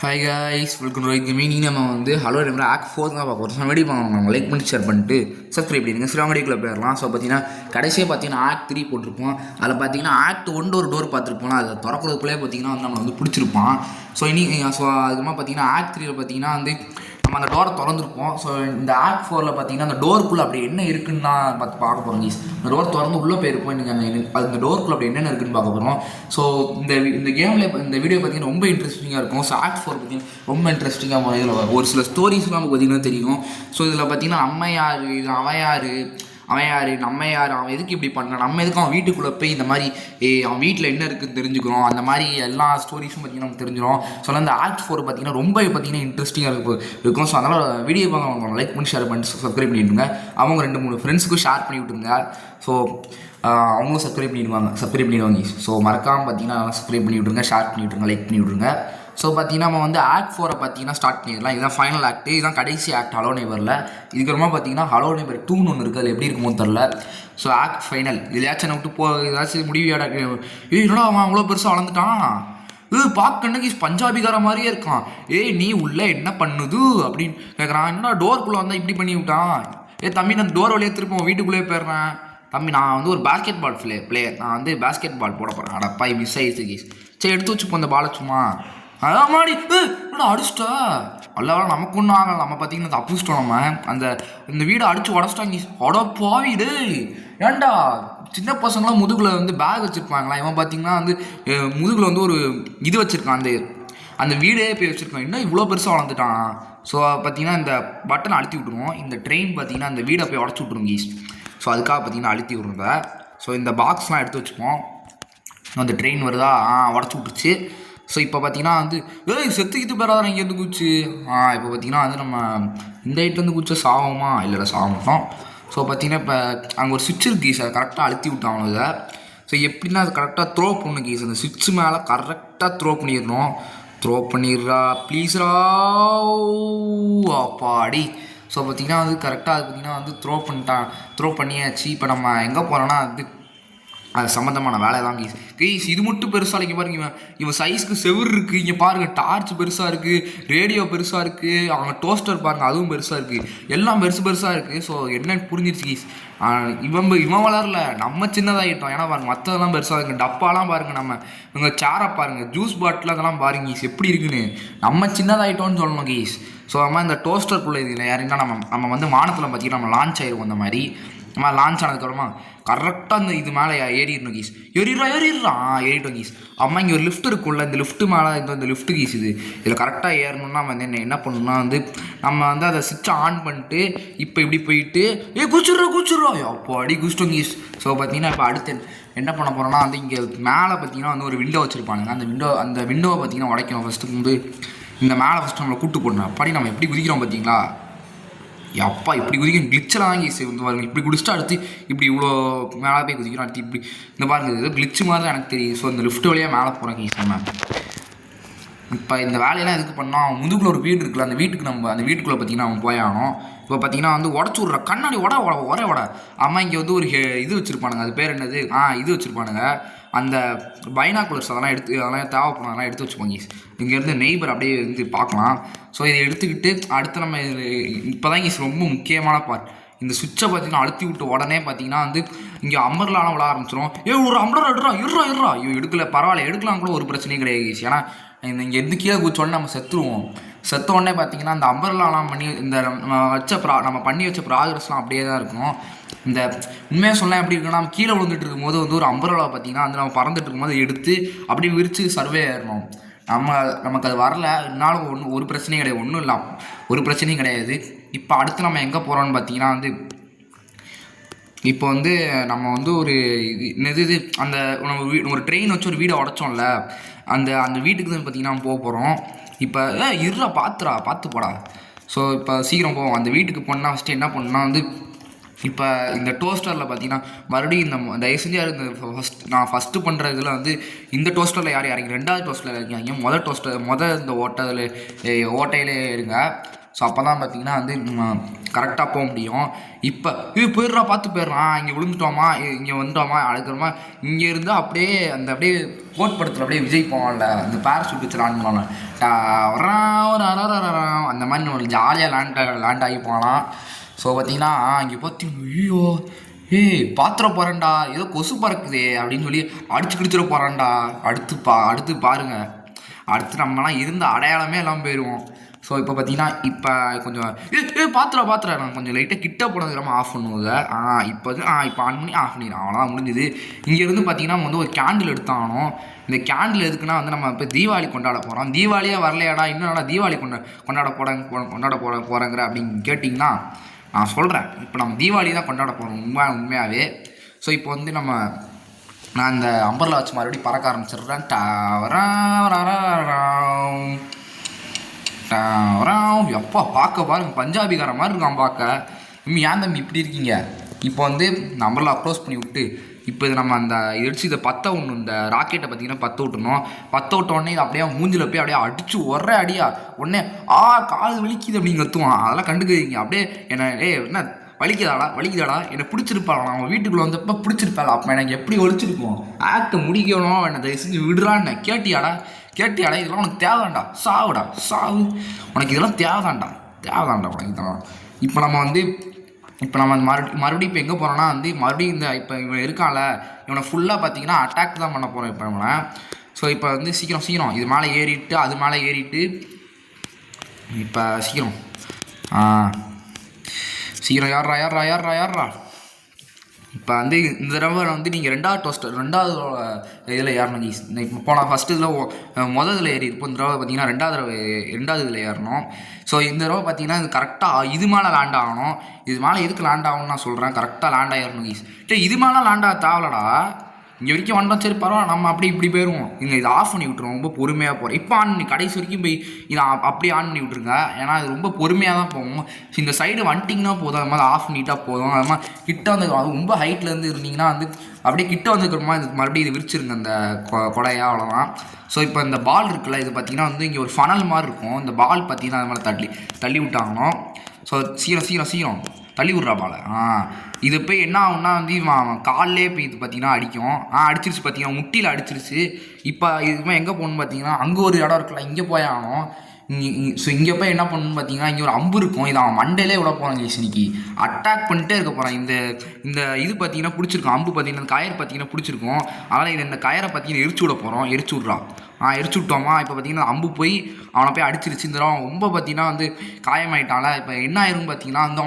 Hi guys, welcome to right gaming. நம்ம வந்து hello ரெண்டு ஆக்ட் 4 தான் பார்க்க போகிறோம். வீடியோ அவங்க லைக் பண்ணி ஷேர் பண்ணிட்டு சப்ஸ்கிரைப் பண்ணிடுங்க. சிவங்கடிக்குள்ளே போயிடலாம். ஸோ பார்த்தீங்கன்னா கடைசியாக பார்த்தீங்கன்னா ஆக்ட் 3 போட்டிருப்போம். அதில் பார்த்தீங்கன்னா ஆக்ட் 1 ஒரு டோர் பார்த்துருப்போம். அதை திறக்கிறதுக்குள்ளே பார்த்தீங்கன்னா வந்து நம்ம வந்து பிடிச்சிருப்பான். ஸோ அதுமாதிரி பார்த்தீங்கன்னா ஆக்ட் 3 பார்த்தீங்கன்னா வந்து நம்ம அந்த டோரை திறந்துருப்போம். ஸோ இந்த ஆக்ட் 4 பார்த்தீங்கன்னா அந்த டோருக்குள்ளே அப்படி என்ன இருக்குன்னு தான் பார்க்க போகிறோம் கைஸ். அந்த டோர் திறந்து உள்ளே போயிருப்போம். நீங்கள் அந்த டோருக்குள்ளே அப்படி என்னென்ன இருக்குன்னு பார்க்க போகிறோம். ஸோ இந்த கேமில் இந்த வீடியோ பார்த்தீங்கன்னா ரொம்ப இன்ட்ரெஸ்டிங்காக இருக்கும். ஸோ ஆக்ட் 4 பார்த்தீங்கன்னா ரொம்ப இன்ட்ரெஸ்டிங்காக இதில் ஒரு சில ஸ்டோரிஸ்லாம் நமக்கு பார்த்தீங்கன்னா தெரியும். ஸோ இதில் பார்த்தீங்கன்னா அம்மா யார், அவன் யார், நம்ம யார், அவன் எதுக்கு இப்படி பண்ணான், நம்ம எதுக்கு அவன் வீட்டுக்குள்ளே போய் இந்த மாதிரி அவன் வீட்டில் என்ன இருக்குதுன்னு தெரிஞ்சுக்கிறோம். அந்த மாதிரி எல்லா ஸ்டோரிஸும் பார்த்திங்கன்னா நமக்கு தெரிஞ்சிடும். ஸோ அந்த ஆக்ட் 4 பார்த்திங்கன்னா ரொம்ப பார்த்திங்கன்னா இன்ட்ரெஸ்டிங்காக இருக்கும். ஸோ அதனால் வீடியோ அவங்க லைக் பண்ணி ஷேர் பண்ணி சப்ஸ்கிரைப் பண்ணிவிடுங்க. அவங்க 2-3 ஃப்ரெண்ட்ஸுக்கும் ஷேர் பண்ணி விட்டுருங்க. ஸோ அவங்களும் சப்ஸ்கிரைப் பண்ணிடுவாங்க. ஸோ மறக்காமல் பார்த்தீங்கன்னா சப்ஸ்கிரைப் பண்ணி விட்ருங்க, ஷேர் பண்ணி விட்ருங்க, லைக் பண்ணி விட்ருங்க. ஸோ பார்த்தீங்கன்னா நம்ம வந்து ஆக்ட் 4 பார்த்தீங்கன்னா ஸ்டார்ட் பண்ணிடலாம். இதுதான் ஃபைனல் ஆக்ட், இதுதான் கடைசி ஆக்ட் ஹலோ நெய்பரில். இதுக்கப்புறமா பார்த்தீங்கன்னா ஹலோ நெய்பர் 2 ஒன்று இருக்குது. அது எப்படி இருக்குமோ தெரில. ஸோ ஆக்ட் ஃபைனல் இதுலையாச்சும் விட்டு ஏதாச்சும் முடிவியாடா. என்னடா அவன் அவ்வளோ பெருசாக வளர்ந்துட்டான், பார்க்கணுக்கு பஞ்சாபிக்கார மாதிரியே இருக்கான், நீ உள்ள என்ன பண்ணுது அப்படின்னு கேட்குறான். என்னடா டோருக்குள்ளே வந்தால் இப்படி பண்ணி விட்டான். தம்பி நான் டோர் வழியாக திருப்போம் வீட்டுக்குள்ளேயே போயிடுறேன். தம்பி நான் வந்து ஒரு பாஸ்கெட் பால் பிளேயர், நான் வந்து பாஸ்கெட் பால் போட போகிறேன். அடப்பா மிஸ் ஆகிடுச்சு கீஸ். சரி எடுத்து வச்சுப்போம் அந்த பாலை சும்மா. அதான் மாடி அடிச்சிட்டா அல்லவா, நமக்கு ஒன்றும் ஆகலை. நம்ம பார்த்தீங்கன்னா தப்பிச்சிட்டோம். நம்ம இந்த வீடை அடித்து உடச்சிட்டாங்க. உடப்பா வீடு ஏன்டா சின்ன பசங்களாம் முதுகில் வந்து பேக் வச்சுருப்பாங்களா, இவன் பார்த்தீங்கன்னா வந்து முதுகில் வந்து ஒரு இது வச்சுருக்கான். அந்த வீடே போய் வச்சுருக்கான். இன்னும் இவ்வளோ பெருசாக வளர்ந்துட்டான். ஸோ பார்த்தீங்கன்னா இந்த பட்டனை அழுத்தி விட்ருவோம். இந்த ட்ரெயின் பார்த்தீங்கன்னா அந்த வீடை போய் உடச்சி விட்ருங்க கீஸ். ஸோ அதுக்காக பார்த்தீங்கன்னா அழுத்தி விட்ருங்க. ஸோ இந்த பாக்ஸ்லாம் எடுத்து வச்சுப்போம். அந்த ட்ரெயின் வருதா, உடச்சி விட்டுருச்சு. ஸோ இப்போ பார்த்தீங்கன்னா வந்து செத்துக்கிட்டு பேராதான் இங்கேருந்து குச்சி. இப்போ பார்த்தீங்கன்னா வந்து நம்ம இந்த ஐட்லேருந்து குச்சா சாவோமா, இல்லை சாக மாட்டோம். ஸோ பார்த்தீங்கன்னா இப்போ அங்கே ஒரு சுவிட்ச் இருக்கு கீஸ், அதை கரெக்டாக அழுத்தி விட்டான் இதை. ஸோ எப்படின்னா அது கரெக்டாக த்ரோ பண்ணு கீஸ். அந்த சுவிட்ச் மேலே கரெக்டாக த்ரோ பண்ணிடுறா ப்ளீஸ்ரா. அப்பாடி. ஸோ பார்த்தீங்கன்னா வந்து கரெக்டாக அது பார்த்தீங்கன்னா வந்து த்ரோ பண்ணியாச்சு. இப்போ நம்ம எங்கே போகிறோன்னா அது சம்மந்தமான வேலை தான் கீஸ். இது மட்டும் பெருசாக இங்கே பாருங்க, இவன் சைஸ்க்கு செவுரு இருக்குது. இங்கே பாருங்கள் டார்ச் பெருசாக இருக்குது, ரேடியோ பெருசாக இருக்குது, அவங்க டோஸ்டர் பாருங்கள் அதுவும் பெருசாக இருக்குது, எல்லாம் பெருசாக இருக்குது. ஸோ என்னன்னு புரிஞ்சிருச்சு கீஸ். இவன் வளரல, நம்ம சின்னதாகிட்டோம். ஏன்னா பாருங்கள் மற்றதெல்லாம் பெருசாக இருக்குது. டப்பாலாம் பாருங்கள், நம்ம இவங்க சேரை பாருங்கள், ஜூஸ் பாட்டில் அதெல்லாம் பாருங்க கீஸ் எப்படி இருக்குன்னு. நம்ம சின்னதாகிட்டோன்னு சொல்லணும் கீஸ். ஸோ நம்ம இந்த டோஸ்டருக்குள்ளே இதில் யாருன்னா நம்ம வந்து வானத்தில் பார்த்தீங்கன்னா நம்ம லான்ச் ஆகிருவோம். அந்த மாதிரி நம்ம லான்ச் ஆனதுக்கப்புறமா கரெக்டாக அந்த இது மேலே ஏறிடணும் கீஸ். ஏறிட்டோம் கீஸ். அம்மா இங்கே ஒரு லிஃப்ட் இருக்கும்ல, இந்த லிஃப்ட்டு மேலே இந்த லிஃப்ட்டு கீஸ். இதில் கரெக்டாக ஏறணும்னா வந்து என்ன பண்ணணும்னா வந்து நம்ம வந்து அதை சுவிட்சை ஆன் பண்ணிட்டு இப்போ இப்படி போயிட்டு குச்சிட்றோம் அப்போ அடி குச்சிட்டோம் கீஸ். ஸோ பார்த்தீங்கன்னா இப்போ அடுத்து என்ன பண்ண போகிறோன்னா வந்து இங்கே மேலே பார்த்தீங்கன்னா வந்து ஒரு விண்டோ வச்சுருப்பானுங்க. அந்த விண்டோவை பார்த்தீங்கன்னா உடைக்கணும். ஃபஸ்ட்டு வந்து இந்த மேலே ஃபஸ்ட்டு நம்மளை கூப்பிட்டு போடணும். அப்படி நம்ம எப்படி குதிக்கிறோம் பார்த்தீங்களா, அப்பா இப்படி குதிக்கும் கிளிச்செலாம் வாங்கி வந்து பாருங்க. இப்படி குடிச்சிட்டு அடுத்து இப்படி இவ்வளோ மேலே போய் குதிக்கிறோம். அடுத்து இப்படி இந்த பாருங்க இது கிளிச்சு மாதிரி தான் எனக்கு தெரியும். ஸோ இந்த லிஃப்ட் வழியாக மேலே போகிறோம் கீஸ். நம்ம இப்போ இந்த வேலையெல்லாம் எதுக்கு பண்ணோம், முதுகுள்ள ஒரு வீடு இருக்குல்ல, அந்த வீட்டுக்குள்ளே பார்த்தீங்கன்னா அவன் போயாகணும். இப்போ பார்த்தீங்கன்னா வந்து உடச்சி விட்ற கண்ணாடி உட அம்மா இங்கே வந்து ஒரு இது வச்சுருப்பானுங்க, அது பேர் என்னது, இது வச்சுருப்பானுங்க. அந்த பைனாகுலர்ஸ் அதெல்லாம் தேவைப்படும், அதெல்லாம் எடுத்து வச்சுப்போங்க. இங்கேருந்து நெய்பர் அப்படியே இருந்து பார்க்கலாம். ஸோ இதை எடுத்துக்கிட்டு அடுத்து நம்ம இப்போ தான் இங்கே ரொம்ப முக்கியமான பார்ட். இந்த சுவிட்சை பார்த்தீங்கன்னா அழுத்தி விட்டு உடனே பார்த்தீங்கன்னா வந்து இங்கே அம்பர்லாம் விட ஆரம்பிச்சிடும். ஒரு அம்பர் இருறா ஐயோ எடுக்கல, பரவாயில்ல எடுக்கலாம் கூட ஒரு பிரச்சனையும் கிடையாது. ஏன்னா இங்கே எந்த கீழே குதிச்சோடனே நம்ம செத்த உடனே பார்த்தீங்கன்னா அந்த அம்பர்லாம் பண்ணி இந்த நம்ம பண்ணி வச்ச ப்ராக்ரஸ்லாம் அப்படியே தான் இருக்கும். இந்த உண்மையாக சொன்னால் எப்படி இருக்குன்னா, நம்ம கீழே விழுந்துட்டு இருக்கும்போது வந்து ஒரு அம்பர்லா பார்த்தீங்கன்னா வந்து நம்ம பறந்துட்டு இருக்கும்போது எடுத்து அப்படியே விரித்து சர்வே ஏறணும். நமக்கு அது வரல, இருந்தாலும் ஒரு பிரச்சனையும் கிடையாது, ஒன்றும் இல்லை, ஒரு பிரச்சனையும் கிடையாது. இப்போ அடுத்து நம்ம எங்கே போகிறோம்னு பார்த்தீங்கன்னா வந்து இப்போ வந்து நம்ம வந்து ஒரு இது அந்த ஒரு ட்ரெயின் வச்சு ஒரு வீடை உடச்சோம்ல, அந்த வீட்டுக்கு தான் பார்த்தீங்கன்னா நம்ம போகிறோம். இப்போ பார்த்து போடா. ஸோ இப்போ சீக்கிரம் போவோம். அந்த வீட்டுக்கு போனால் ஃபஸ்ட்டு என்ன பண்ணணும்னா வந்து இப்போ இந்த டோஸ்டரில் பார்த்தீங்கன்னா மறுபடியும் இந்த தயவு செஞ்சு நான் ஃபஸ்ட்டு பண்ணுற இதில் வந்து இந்த டோஸ்டரில் யார் இறங்கி, ரெண்டாவது டோஸ்டரில் இறங்கிங்க, மொதல் இந்த ஓட்டையிலே இருங்க. ஸோ அப்போ தான் பார்த்தீங்கன்னா வந்து கரெக்டாக போக முடியும். இப்போ பார்த்து போயிடுறான், இங்கே விழுந்துட்டோமா, இங்கே வந்துட்டோமா, அதுக்கப்புறமா இங்கே இருந்தால் அப்படியே கோட் படத்தில் அப்படியே விஜய் போவான்ல அந்த பேராசூட் வச்சு லேண்ட் பண்ணுவாங்க அந்த மாதிரி நம்ம ஜாலியாக லேண்ட் ஆகி போகலாம். ஸோ பார்த்தீங்கன்னா இங்கே பார்த்தீங்கன்னா ஐயோ ஏய் பாத்திர போகிறேன்டா ஏதோ கொசு பறக்குதே அப்படின்னு சொல்லி அடிச்சு கிடிச்சிட போகிறான்டா. அடுத்து பாருங்கள், அடுத்து நம்மலாம் இருந்த அடையாளமே எல்லாம் போயிடுவோம். ஸோ இப்போ பார்த்தீங்கன்னா இப்போ கொஞ்சம் பாத்திரம் நான் கொஞ்சம் லைட்டாக கிட்ட போனதுக்கு ஆஃப் பண்ணுவது. இப்போ ஆன் பண்ணி ஆஃப் பண்ணிடுறேன், அவ்வளோதான் முடிஞ்சுது. இங்கேருந்து பார்த்தீங்கன்னா வந்து ஒரு கேண்டில் எடுத்தாகணும். இந்த கேண்டில் எதுக்குன்னா வந்து நம்ம இப்போ தீபாவளி கொண்டாட போகிறோம். தீபாவளியாக வரலையாடா இன்னும் தீபாவளி கொண்டாட போகிறேங்கிற அப்படின்னு கேட்டிங்கன்னா நான் சொல்கிறேன், இப்போ நம்ம தீபாவளி தான் கொண்டாட போகிறோம் உண்மையாகவே. ஸோ இப்போ வந்து நான் இந்த அம்பர்லா வச்சு மறுபடியும் பறக்க ஆரம்பிச்சிடுறேன். எப்பா பார்க்க பாருங்க பஞ்சாபிக்கார மாதிரி இருக்கான் பார்க்க. ஏன் தம்பி இப்படி இருக்கீங்க? இப்போ வந்து நம்பர்லாம் க்ளோஸ் பண்ணி விட்டு இப்போ இது நம்ம அந்த இடிச்சு இதை இந்த ராக்கெட்டை பார்த்தீங்கன்னா பற்ற விட்டுணும். பற்ற விட்டோடனே இது அப்படியே மூஞ்சில் போய் அப்படியே அடிச்சு ஒரே அடியா உடனே காது வலிக்குது அப்படின்னு கத்துவான். அதெல்லாம் கண்டுக்குறீங்க அப்படியே என்ன வலிக்குதாடா என்னை பிடிச்சிருப்பாளா, அவன் வீட்டுக்குள்ளே வந்தப்போ பிடிச்சிருப்பாளா, அப்போ எனக்கு எப்படி ஒழிச்சிருப்போம் ஆக்டை முடிக்கணும் என்னை தயவு செஞ்சு விடுறான்னு கேட்டியாடா இதெல்லாம் உனக்கு தேவைதான்டா, சாவு உனக்கு இதெல்லாம் தேவைதான்டா உனக்கு இதெல்லாம். இப்போ நம்ம மறுபடியும் இப்போ எங்கே போகிறோன்னா வந்து மறுபடியும் இப்போ இவன் இருக்கான்ல இவனை ஃபுல்லாக பார்த்தீங்கன்னா அட்டாக் தான் பண்ண போகிறோம் இப்போ இவனை. ஸோ இப்போ வந்து சீக்கிரம் இது மேலே ஏறிட்டு அது மேலே ஏறிட்டு இப்போ சீக்கிரம் யார்ரா இப்போ வந்து இந்த தடவை வந்து நீங்கள் ரெண்டாவது இதில் ஏறணும். இப்போ போனால் ஃபஸ்ட்டு இதில் இதில் ஏறி இருப்போம். இந்த தடவை பார்த்தீங்கன்னா ரெண்டாவது இதில் ஏறணும். ஸோ இந்த தடவை பார்த்தீங்கன்னா இது கரெக்டாக இது மேலே லேண்ட் ஆகணும். இது மேலே எதுக்கு லேண்ட் ஆகணும்னு நான் சொல்கிறேன், கரெக்டாக லேண்ட் ஆகிடணும் கீஸ். இது மேலே லேண்ட் ஆக தேவலடா, இங்கே வரைக்கும் வந்தோம் சரி பரவாயில்ல நம்ம இப்படி போயிடுவோம். இங்கே இதை ஆஃப் பண்ணி விட்டுருவோம், ரொம்ப பொறுமையாக போகிறோம். இப்போ ஆன் பண்ணி கடைசி வரைக்கும் போய் இதை அப்படியே ஆன் பண்ணி விட்ருங்க, ஏன்னா அது ரொம்ப பொறுமையாக தான் போகும். இந்த சைடு வந்துட்டிங்கன்னா போதும், அது மாதிரி ஆஃப் பண்ணிட்டால் போதும். அது மாதிரி கிட்ட வந்து அது ரொம்ப ஹைட்லேருந்து இருந்தீங்கன்னா வந்து அப்படியே கிட்ட வந்துக்கிறோமா இது மறுபடியும் இது விரிச்சிருங்க அந்த கொடையாக, அவ்வளோதான். ஸோ இப்போ இந்த பால் இருக்குல்ல இது பார்த்திங்கன்னா வந்து இங்கே ஒரு ஃபனல் மாதிரி இருக்கும். இந்த பால் பார்த்திங்கன்னா அது மேலே தள்ளி விட்டாங்கணும். ஸோ சீக்கிரம் தள்ளி விட்றா பாலை. இது போய் என்ன ஆகும்னா வந்து இவன் காலிலே போய் இது பார்த்தீங்கன்னா அடிக்கும். அடிச்சிருச்சு பார்த்தீங்கன்னா முட்டியில் அடிச்சிருச்சு. இப்போ இதுமாதிரி எங்கே போகணுன்னு பார்த்தீங்கன்னா அங்கே ஒரு இடம் இருக்குல்ல, இங்கே போய் ஆகணும். ஸோ இங்கே போய் என்ன பண்ணணும்னு பார்த்தீங்கன்னா இங்கே ஒரு அம்பு இருக்கும், இதை அவன் மண்டையிலே விட போகிறாங்க இன்னைக்கு அட்டாக் பண்ணிட்டே இருக்க போகிறான். இந்த இது பார்த்தீங்கன்னா பிடிச்சிருக்கும், அம்பு பார்த்தீங்கன்னா இந்த கயர் பார்த்தீங்கன்னா பிடிச்சிருக்கும். அதனால் இந்த கயரை பார்த்தீங்கன்னா எரிச்சு விட போகிறோம். எரிச்சு விட்டோமா. இப்போ பார்த்தீங்கன்னா அம்பு போய் அவனை போய் அடிச்சிருச்சு. இந்த தடவை ரொம்ப பார்த்தீங்கன்னா வந்து காயமாயிட்டால. இப்போ என்ன ஆயிரும் பார்த்தீங்கன்னா வந்து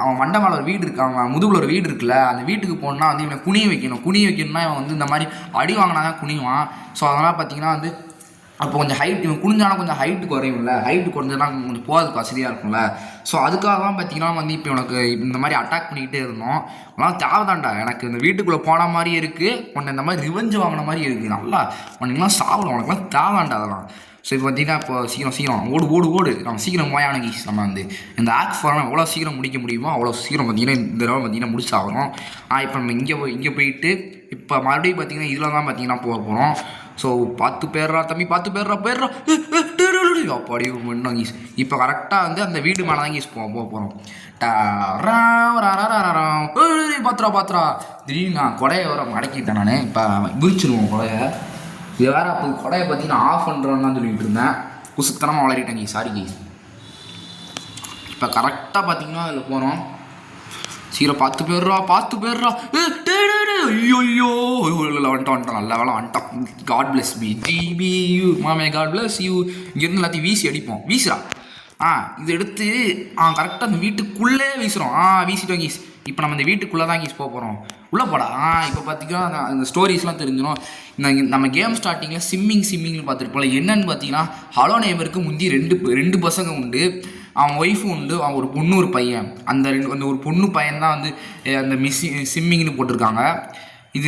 அவன் மண்டை மேலே ஒரு வீடு இருக்கு, அவன் முதுகுல ஒரு வீடு இருக்குல்ல, அந்த வீட்டுக்கு போகணுன்னா வந்து இவனை குனிய வைக்கணும்னா இவன் வந்து இந்த மாதிரி அடி வாங்கினா தான் குனிவான். ஸோ அதனால் பார்த்தீங்கன்னா வந்து அப்போ கொஞ்சம் ஹைட் இவன் குனிஞ்சாலும் கொஞ்சம் ஹைட்டு குறையும்ல, ஹைட்டு குறைஞ்சதுனா கொஞ்சம் போகிறதுக்கு வசதியாக இருக்கும்ல. ஸோ அதுக்காக தான் பார்த்தீங்கன்னா வந்து இப்போ உனக்கு இந்த மாதிரி அட்டாக் பண்ணிக்கிட்டே இருந்தோம். அதெல்லாம் தேவைதான்டா, எனக்கு இந்த வீட்டுக்குள்ளே போன மாதிரி இருக்குது, உன்னை இந்த மாதிரி ரிவெஞ்சு வாங்கின மாதிரி இருக்குது, நல்லா உனக்குலாம் சாப்பிடும், உனக்குலாம் தேவைதான்டா அதெல்லாம். ஸோ இப்போ பார்த்தீங்கன்னா இப்போ சீக்கிரம் ஓடு நம்ம சீக்கிரம் போயானகி நம்ம வந்து இந்த ஆக்ட் ஃபார்ம் எவ்வளோ சீக்கிரம் முடிக்க முடியுமோ அவ்வளோ சீக்கிரம் பார்த்தீங்கன்னா இந்த தடவை பார்த்தீங்கன்னா முடிச்சாகிறோம். இப்போ நம்ம இங்கே போயிட்டு இப்போ மறுபடியும் பார்த்தீங்கன்னா இதில் தான் பார்த்தீங்கன்னா போக போகிறோம். ஸோ 10 பேர்ரா தம்பி, 10 பேர்ரா அப்படி பண்ணோம் கீஸ். இப்போ கரெக்டாக வந்து அந்த வீடு மேலே தான் கீஸ் போக போகிறோம். பாத்திரா திடீர்னு நான் கொடையை வர மடக்கிட்டேன். நான் இப்போ விரிச்சிருவோம் கொடையை. இது வேறு அப்போ கொடையை பார்த்தீங்கன்னா ஆஃப் பண்ணுறோன்னு சொல்லிட்டு இருந்தேன், குசுத்தனமாக வளரிட்டேன் கீஸ், சாரி கீஸ். இப்போ கரெக்டாக பார்த்தீங்கன்னா அதில் போகிறோம். சீக்கிரம் 10 பேர்ரா ஐயோ வந்துட்டான், நல்ல வேலை வந்துட்டான். காட் பிளஸ் மீ ஜிபியூ மாமே, காட் பிளஸ் யூ. இங்கேருந்து எல்லாத்தையும் வீசி அடிப்போம், வீசுறா. இது எடுத்து கரெக்டாக அந்த வீட்டுக்குள்ளே வீசுகிறோம். வீசிட்டோம் கீஸ். இப்போ நம்ம இந்த வீட்டுக்குள்ளே தான் கீஸ் போக போகிறோம். உள்ளே போடா. இப்போ பார்த்தீங்கன்னா இந்த ஸ்டோரிஸ்லாம் தெரிஞ்சிடும். நம்ம கேம் ஸ்டார்டிங்கில் சிம்மிங்னு பார்த்துருப்போம்ல, என்னன்னு பார்த்தீங்கன்னா ஹலோ நேபருக்கு முந்தி ரெண்டு பசங்க உண்டு, அவன் ஒய்ஃபும் உண்டு, அவன் ஒரு பொண்ணு ஒரு பையன். அந்த ஒரு பொண்ணு பையன் தான் வந்து அந்த சிம்மிங்னு போட்டிருக்காங்க. இது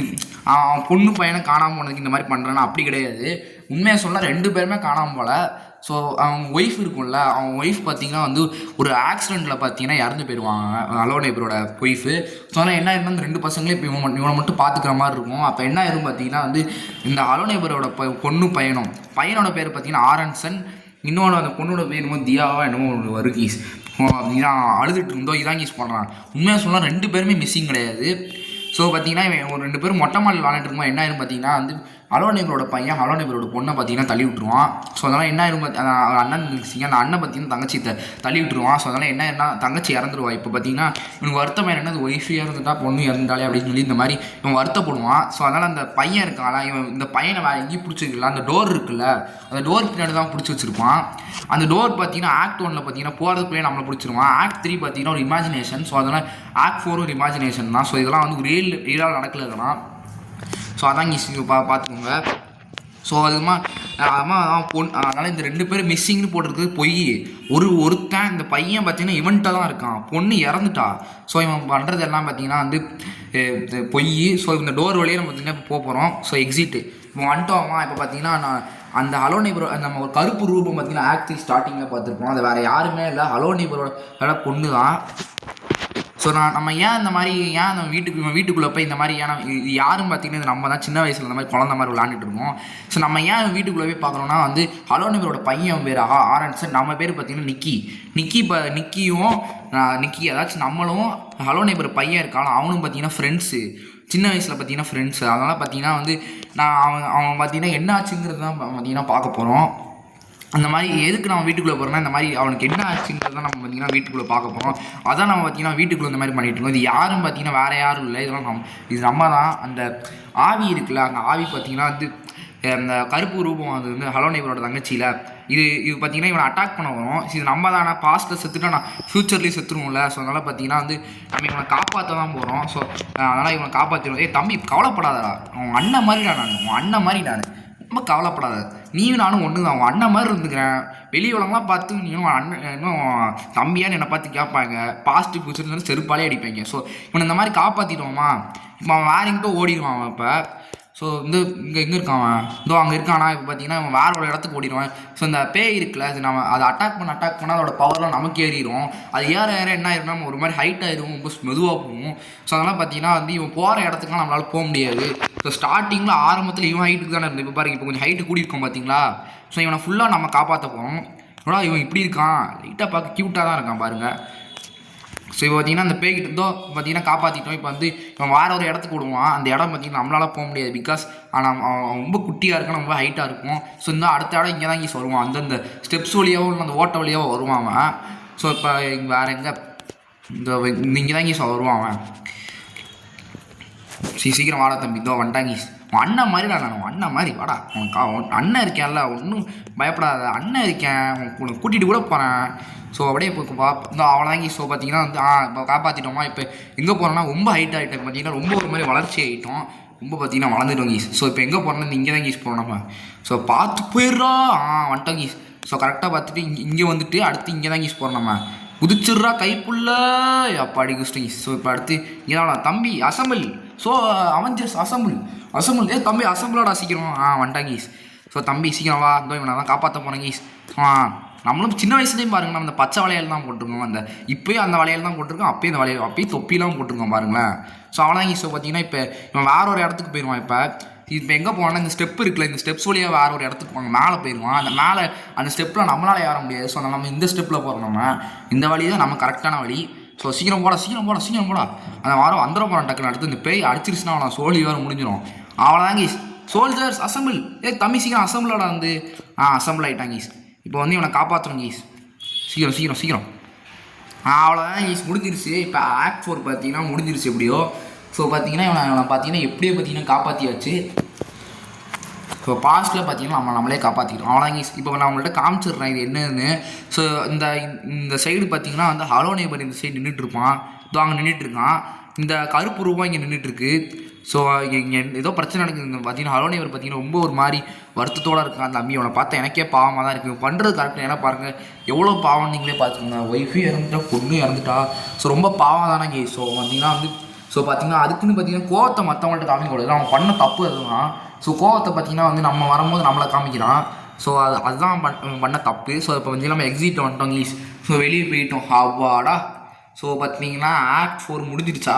அவன் பொண்ணு பையனை காணாமல் போனதுக்கு இந்த மாதிரி பண்ணுறான்னா அப்படி கிடையாது. உண்மையாக சொல்ல 2 பேருமே காணாமல் போல. ஸோ அவங்க ஒய்ஃப் இருக்கும்ல, அவங்க ஒய்ஃப் பார்த்தீங்கன்னா வந்து ஒரு ஆக்சிடெண்ட்டில் பார்த்தீங்கன்னா இறந்து போயிடுவாங்க, ஹலோ நேபரோட ஒய்ஃபு. ஸோ ஆனால் என்ன இருந்தால் இந்த 2 பசங்களே இப்போ இவனை மட்டும் பார்த்துக்கிற மாதிரி இருக்கும். அப்போ என்ன ஆயிரும் பார்த்தீங்கன்னா வந்து இந்த ஹலோ நேபரோட பொண்ணு பையனோட பேர் பார்த்தீங்கன்னா ஆரன்சன், இன்னொன்று அந்த பொண்ணோட பேர் என்னமோ தியாவா என்னமோ ஒன்று வருகீஸ். இதான் அழுதுட்டு இருந்தோம், இதான் கீஸ் பண்ணுறான். உண்மையாக சொன்னால் 2 பேருமே மிஸ்ஸிங் கிடையாது. ஸோ பார்த்தீங்கன்னா இவன் ஒரு 2 பேரும் மொட்டை மாடியில் விளாண்டுட்டு இருக்கும்போது என்ன ஆயிரும் பார்த்தீங்கன்னா வந்து ஹலோ நெய்பரோட பையன் ஹலோ நெய்பரோட பொண்ணை பார்த்தீங்கன்னா தள்ளி விட்டுருவான். ஸோ அதனால் என்ன ஆயிரும் அண்ணன் இருந்துச்சிங்க, அந்த அண்ணன் பார்த்தீங்கன்னா தங்கச்சி தள்ளி விட்டுருவான். ஸோ அதனால் என்ன ஆயிருன்னா தங்கச்சி இறந்துருவா. இப்போ பார்த்தீங்கன்னா இவனுக்கு வருத்தம் என்னன்னா அது ஒய்ஃபு இறந்துட்டா பொண்ணு இறந்துட்டாலே அப்படின்னு சொல்லி இந்த மாதிரி இவன் வருத்தப்படுவான். ஸோ அதனால் அந்த பையன் இருக்கான், இவன் இந்த பையனை வேறு எங்கேயும் பிடிச்சிருக்கல, அந்த டோர் இருக்குல்ல அந்த டோர் பின்னாடி தான் பிடிச்சி வச்சிருப்பான். அந்த டோர் பார்த்தீங்கன்னா ஆக்ட் 1 பார்த்தீங்கன்னா போகிறதுக்குள்ளேயே நம்மளை பிடிச்சிருவான். ஆக்ட் 3 பார்த்தீங்கன்னா ஒரு இமேஜினேஷன். ஸோ அதனால் ஆக்ட் 4 ஒரு இமேஜினேஷன் தான். ஸோ இதெல்லாம் வந்து ரியலாக நடக்கல இதெல்லாம். ஸோ அதான் இங்கே பார்த்துக்கோங்க. ஸோ அதுமா அதனால் இந்த 2 பேரும் மிஸ்ஸிங்னு போட்டிருக்கு பொய். ஒருத்தன் இந்த பையன் பார்த்தீங்கன்னா இவன்ட்டாக தான் இருக்கான், பொண்ணு இறந்துட்டா. ஸோ இவன் பண்ணுறது எல்லாம் பார்த்தீங்கன்னா வந்து பொய். ஸோ இந்த டோர் வழியே நம்ம பார்த்தீங்கன்னா இப்போ போகிறோம். ஸோ எக்ஸிட்டு இப்போ வந்துட்டோமா. இப்போ பார்த்தீங்கன்னா நான் அந்த ஹலோ நெய்பர் நம்ம ஒரு கருப்பு ரூபம் பார்த்தீங்கன்னா ஆக்ட் 3 ஸ்டார்டிங்கில் பார்த்துருப்போம். அது வேறு யாருமே இல்லை, ஹலோ நெய்பரோட பொண்ணு தான். ஸோ நம்ம ஏன் இந்த மாதிரி ஏன் நம்ம வீட்டுக்குள்ளே போய் இந்த மாதிரி ஏன்னா இது யாரும் பார்த்தீங்கன்னா நம்ம தான் சின்ன வயசில் இந்த மாதிரி குழந்த மாதிரி விளாண்டுட்டு இருக்கோம். ஸோ நம்ம ஏன் வீட்டுக்குள்ளே போய் பார்க்குறோன்னா வந்து ஹலோ நெய்பரோட பையன் பேர் ஆரன்ஸ், நம்ம பேர் பார்த்தீங்கன்னா நிக்கி ஏதாச்சும் நம்மளும் ஹலோ நெய்பர் பையன் இருக்காலும் அவனும் பார்த்தீங்கன்னா ஃப்ரெண்ட்ஸு, சின்ன வயசில் பார்த்தீங்கன்னா ஃப்ரெண்ட்ஸு. அதனால் பார்த்தீங்கன்னா வந்து அவன் பார்த்தீங்கன்னா என்ன ஆச்சுங்கிறது தான் பார்த்தீங்கன்னா பார்க்க போகிறோம். அந்த மாதிரி எதுக்கு நம்ம வீட்டுக்குள்ளே போகிறோம்னா இந்த மாதிரி அவனுக்கு என்ன ஆச்சுங்கிறது தான் நம்ம பார்த்தீங்கன்னா வீட்டுக்குள்ளே பார்க்க போகிறோம். அதான் நம்ம பார்த்தீங்கன்னா வீட்டுக்குள்ளே இந்த மாதிரி பண்ணிகிட்டு இருக்கோம். இது யாரும் பார்த்தீங்கன்னா வேறு யாரும் இல்லை, இதெல்லாம் இது நம்ம தான். அந்த ஆவி இருக்குல்ல, அந்த ஆவி பார்த்தீங்கன்னா வந்து அந்த கருப்பு ரூபம் அது வந்து ஹலோ நெய்பரோட தங்கச்சியில் இது பார்த்தீங்கன்னா இவனை அட்டாக் பண்ண வரும். இது நம்ம தான். நான் பாஸ்ட்டில் செத்துட்டா நான் ஃப்யூச்சர்லேயும் செத்துருவோம்ல. ஸோ அதனால் பார்த்தீங்கன்னா வந்து நம்ம இவனை காப்பாற்ற தான் போகிறோம். ஸோ அதனால் இவனை காப்பாற்றிடுவோம். தம்பி கவலைப்படாதடா, உன் அண்ணன் மாதிரி நான் ரொம்ப கவலைப்படாத, நீயும் நானும் ஒன்று தான், உன் அண்ணன் மாதிரி இருந்துக்கிறேன். வெளி உலகம்லாம் பார்த்து நீனும் அண்ணன் இன்னும் தம்பியான்னு என்னை பார்த்து கேட்பாங்க, பாசிட்டிவ் ஃபியூச்சர்னு செருப்பாலே அடிப்பாங்க. ஸோ இவனை இந்த மாதிரி காப்பாற்றிட்டோமா, இப்போ அவன் வேற எங்கிட்ட ஓடிடுவான். அவன் இப்போ ஸோ இங்கே எங்கே இருக்கான் அவன், அங்கே இருக்கானா. இப்போ பார்த்தீங்கன்னா அவன் வேறு ஒரு இடத்துக்கு ஓடிடுவான். ஸோ இந்த பேய் இருக்குல்ல, அது நம்ம அதை அட்டாக் பண்ணால் அதோட பவர்லாம் நமக்கு ஏறிடும். அது ஏற என்ன ஆயிரும், நம்ம ஒரு மாதிரி ஹைட் ஆயிடும், ரொம்ப மெதுவாக போகும். ஸோ அதெல்லாம் பார்த்தீங்கன்னா வந்து இவன் போகிற இடத்துக்குலாம் நம்மளால் போக முடியாது. ஸோ ஸ்டார்டிங்கில் ஆரம்பத்தில் இவன் ஹைட்டுக்கு தானே இருந்து, இப்போ பாருங்க இப்போ கொஞ்சம் ஹைட்டு கூடி இருக்கும் பார்த்தீங்களா. ஸோ இவனை ஃபுல்லாக நம்ம காப்பாற்ற போகிறோம். இவன் இப்படி இருக்கான், லைட்டாக பார்க்க க்யூட்டாக தான் இருக்கான் பாருங்கள். ஸோ இப்போ பார்த்தீங்கன்னா அந்த பேய்கிட்ட இருந்தோ பார்த்தீங்கன்னா காப்பாற்றிட்டோம். இப்போ வந்து இவன் வேறு ஒரு இடத்துக்கு விடுவான். அந்த இடம் பார்த்தீங்கன்னா நம்மளால் போக முடியாது, பிகாஸ் ஆனால் அவன் ரொம்ப குட்டியாக இருக்கும், ரொம்ப ஹைட்டாக இருக்கும். ஸோ இந்த அடுத்த இடம் இங்கே தான் இங்கே வருவான், அந்தந்த ஸ்டெப்ஸ் வழியாவோ இல்லை அந்த ஓட்ட வழியாவோ வருவான் அவன். ஸோ இப்போ வேறு எங்கே இங்கே தான் இங்கே வருவான் அவன். சீக்கிரம் வாடா தம்பி, இதோ வந்துட்டாங்க. உன் அண்ணன் மாதிரி நான் அண்ணன் மாதிரி வாடா, உன் அண்ணன் இருக்கேன்ல, ஒன்றும் பயப்படாத, அண்ணன் இருக்கேன், உனக்கு கூட்டிகிட்டு கூட போகிறேன். ஸோ அப்படியே இப்போ இந்த அவ்வளோதாங்கி. ஸோ பார்த்தீங்கன்னா வந்து இப்போ காப்பாற்றிட்டோமா. இப்போ எங்கே போகிறோன்னா ரொம்ப ஹைட் ஆகிட்டோம் பார்த்தீங்கன்னா, ரொம்ப ஒரு மாதிரி வளர்ச்சி ஆகிட்டோம், ரொம்ப பார்த்தீங்கன்னா வளர்ந்துட்டோம் கீஸ். ஸோ இப்போ எங்கே போகிறோன்னா இங்கே தான் கீஸ் போகிறோம் நம்ம. ஸோ பார்த்து போயிடுறா வந்துட்டோம் கீஸ். ஸோ கரெக்டாக பார்த்துட்டு இங்கே வந்துட்டு அடுத்து இங்கே தான் கீஸ் போகிறோம் நம்ம. குதிச்சிட்றா கைப்புள்ள அப்பாடி குஸ்டிங். ஸோ இப்போ அடுத்து இங்கே தான் தம்பி அசம்பிள். ஸோ அவஞ்சர்ஸ் அசம்பிள் தம்பி அசம்பிளோட சீக்கிரம் வந்துட்டாங்க கீஸ். ஸோ தம்பி சீக்கிரம் வா, இதோ இவனை தான் காப்பாற்ற போகிறேன் கீஸ். நம்மளும் சின்ன வயசுலேயும் பாருங்கள், நம்ம இந்த பச்சை வளையல் தான் போட்டிருக்கோம், அந்த இப்போயும் அந்த வளையல் தான் போட்டிருக்கோம், அப்போயும் இந்த வளையல் அப்போயும் தொப்பிலாம் போட்டிருக்கோம் பாருங்களேன். ஸோ அவ்வளோதான் கீஸ். ஸோ பார்த்தீங்கன்னா இப்போ இவன் வேற ஒரு இடத்துக்கு போயிடுவான். இப்போ எங்கே போவான்னா இந்த ஸ்டெப் இருக்குல்ல, இந்த ஸ்டெப்ஸ் வழியாக வேறு ஒரு இடத்துக்கு போவாங்க, மேலே போயிடுவான். அந்த ஸ்டெப்பில் நம்மளால் ஏற முடியாது. ஸோ நம்ம இந்த ஸ்டெப்பில் போகிறோம், நம்ம இந்த வழி தான் நம்ம கரெக்டான வழி. ஸோ சீக்கிரம் போடா அந்த வாரம் வந்துட போகிறான் டக்குன்னு. அடுத்து இந்த பேய் அடிச்சிருச்சுன்னா அவன் சோழி வேறு முடிஞ்சிடும். அவ்வளோதான் கீஸ். Soldiers assemble. தம்பி சீக்கிரம் அசம்பிளோட வந்து அசம்பிள் ஆகிட்டாங்க கீஸ். இப்போ வந்து இவனை காப்பாற்றணும் கீஸ், சீக்கிரம். அவ்வளோதான் கீஸ், முடிஞ்சிருச்சு. இப்போ ஆக்ட் 4 பார்த்தீங்கன்னா முடிஞ்சிருச்சு எப்படியோ. ஸோ பார்த்தீங்கன்னா இவனை பார்த்தீங்கன்னா எப்படியோ பார்த்தீங்கன்னா காப்பாற்றியாச்சு. ஸோ பாஸ்ட்டில் பார்த்தீங்கன்னா நம்மளே காப்பாற்றிக்கிறோம். அவ்வளோதான் கீஸ். இப்போ நான் உங்கள்கிட்ட காமிச்சிடுறேன் இது என்னன்னு. ஸோ இந்த சைடு பார்த்தீங்கன்னா வந்து ஹலோ நெய்பர் இந்த சைடு நின்றுட்டுருப்பான், இதோ அங்கே நின்றுட்டுருக்கான். இந்த கருப்பு ரூபா இங்கே நின்றுட்டுருக்கு. ஸோ இங்கே ஏதோ பிரச்சனை நடக்குது பார்த்தீங்கன்னா. ஹலோ நெய்பர் பார்த்தீங்கன்னா ரொம்ப ஒரு மாதிரி வருத்தத்தோடு இருக்கான். அந்த அம்மி அவனை பார்த்தா எனக்கே பாவமாக தான் இருக்குது, பண்ணுறது கரெக்டாக. ஏன்னா பாருங்கள் எவ்வளோ பாவம், நீங்களே பார்த்துக்கோங்க. ஒய்ஃபு இறந்துட்டா, பொண்ணு இறந்துட்டா. ஸோ ரொம்ப பாவம் தானே கீ. ஸோ பார்த்தீங்கன்னா வந்து அதுக்குன்னு பார்த்தீங்கன்னா கோவத்தை மற்றவங்கள்ட்ட காமிக்கக்கூடாது, அவன் பண்ண தப்பு அதுதான். ஸோ கோவத்தை பார்த்தீங்கன்னா வந்து நம்ம வரும்போது நம்மளை காமிக்கிறான். ஸோ அதுதான் பண்ண தப்பு. ஸோ இப்போ வந்து நம்ம எக்ஸிட் வந்துட்டோம் கீஸ். ஸோ வெளியே போயிட்டோம் ஹவாடா. ஸோ பார்த்தீங்கன்னா ஆக்ட் 4 முடிஞ்சிடுச்சா.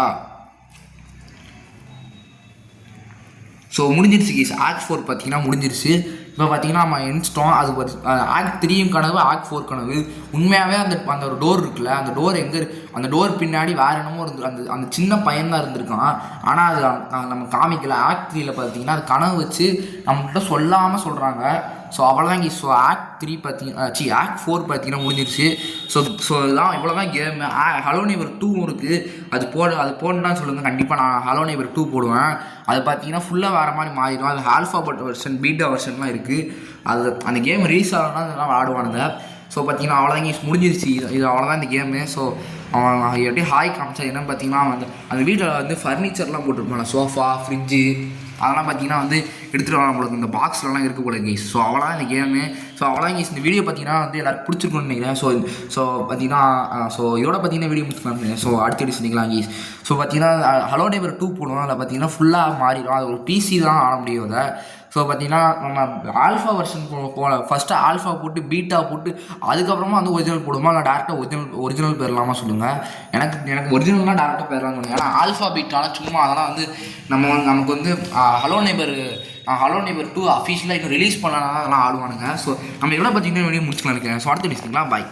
ஸோ முடிஞ்சிருச்சு கீஸ். ஆக்ட் 4 பார்த்தீங்கன்னா முடிஞ்சிருச்சு. இப்போ பார்த்தீங்கன்னா நம்ம எணிச்சிட்டோம். அது ஆக்ட் 3 கனவு, ஆக்ட் 4 கனவு. உண்மையாகவே அந்த ஒரு டோர் இருக்குல்ல, அந்த டோர் எங்கே அந்த டோர் பின்னாடி வேறு என்னமோ அந்த அந்த சின்ன பையன் தான் இருந்திருக்கான். ஆனால் அது நம்ம காமிக்கல. ஆக்ட் 3ல பார்த்தீங்கன்னா அது கனவு வச்சு நம்மகிட்ட சொல்லாமல் சொல்கிறாங்க. ஸோ அவ்வளோதான். ஸோ ஆக்ட் 3 பார்த்தீங்கன்னா ஆக்ட் 4 பார்த்தீங்கன்னா முடிஞ்சிருச்சு. ஸோ இதுதான் இவ்வளோதான் கேம். ஹலோ நெய்பர் 2 இருக்குது. அது போடணும்னா சொல்லுங்கள், கண்டிப்பாக நான் ஹலோ நெய்பர் 2 போடுவேன். அது பார்த்தீங்கன்னா ஃபுல்லாக வேறு மாதிரி மாறிடும். அது ஆல்ஃபாபெட் வெர்ஷன், பீட்டா வெர்ஷன்லாம் இருக்குது. அது அந்த கேம் ரிலீஸ் ஆகணும்னா அதெல்லாம் விளாடுவானுங்க. ஸோ பார்த்தீங்கன்னா அவ்வளோதான் கேஸ் முடிஞ்சிருச்சு. இது அவ்வளோதான் இந்த கேமு. ஸோ அவன் எப்படி ஹாய் காமிச்சா என்னன்னு பார்த்தீங்கன்னா அந்த வீட்டில் வந்து ஃபர்னிச்சர்லாம் போட்டிருப்பாங்க, சோஃபா, ஃப்ரிட்ஜு, அதெல்லாம் பார்த்தீங்கன்னா எடுத்துகிட்டு வர நம்மளுக்கு இந்த பாக்ஸ்லலாம் இருக்க போல கேஸ். ஸோ அவ்வளோதான் இந்த கேமு. ஸோ அவ்வளோதான் கேஸ். இந்த வீடியோ பார்த்தீங்கன்னா எல்லாருக்கும் பிடிச்சிருக்குன்னு நினைக்கிறேன். ஸோ பார்த்தீங்கன்னா இதோட பார்த்தீங்கன்னா வீடியோ முடிச்சுக்கலாம். ஸோ அடுத்த எடி செஞ்சுக்கலாம் கேஸ். ஸோ பார்த்தீங்கன்னா ஹலோ நெய்பர் 2 போடுவோம். அதில் பார்த்தீங்கன்னா ஃபுல்லாக மாறிடும். அது ஒரு பிசி தான் ஆட முடியும் அதை. ஸோ பார்த்தீங்கன்னா நம்ம ஆல்ஃபா வெர்ஷன் ஃபஸ்ட்டு ஆல்ஃபா போட்டு பீட்டா போட்டு அதுக்கப்புறமா ஒரிஜினல் போடுமா, இல்லை டேரெக்டாக ஒரிஜினல் பேர்லாமா சொல்லுங்கள். எனக்கு ஒரிஜினல்லாம் டேரெக்டாக பேர்லாம் சொல்லுங்கள். ஏன்னா ஆல்ஃபா பீட்டாலாம் சும்மா அதெல்லாம் நமக்கு ஹலோ நெய்பர் 2 அஃபிஷியலாக இன்னும் ரிலீஸ் பண்ணலாம் அதெல்லாம் ஆடுவானுங்க. ஸோ நம்ம எவ்வளோ பார்த்தீங்கன்னா வீடியோ முடிச்சுக்கலாம் நினைக்கிறேன். ஸோ அடுத்த டிஸ்டிங்களா பாய்.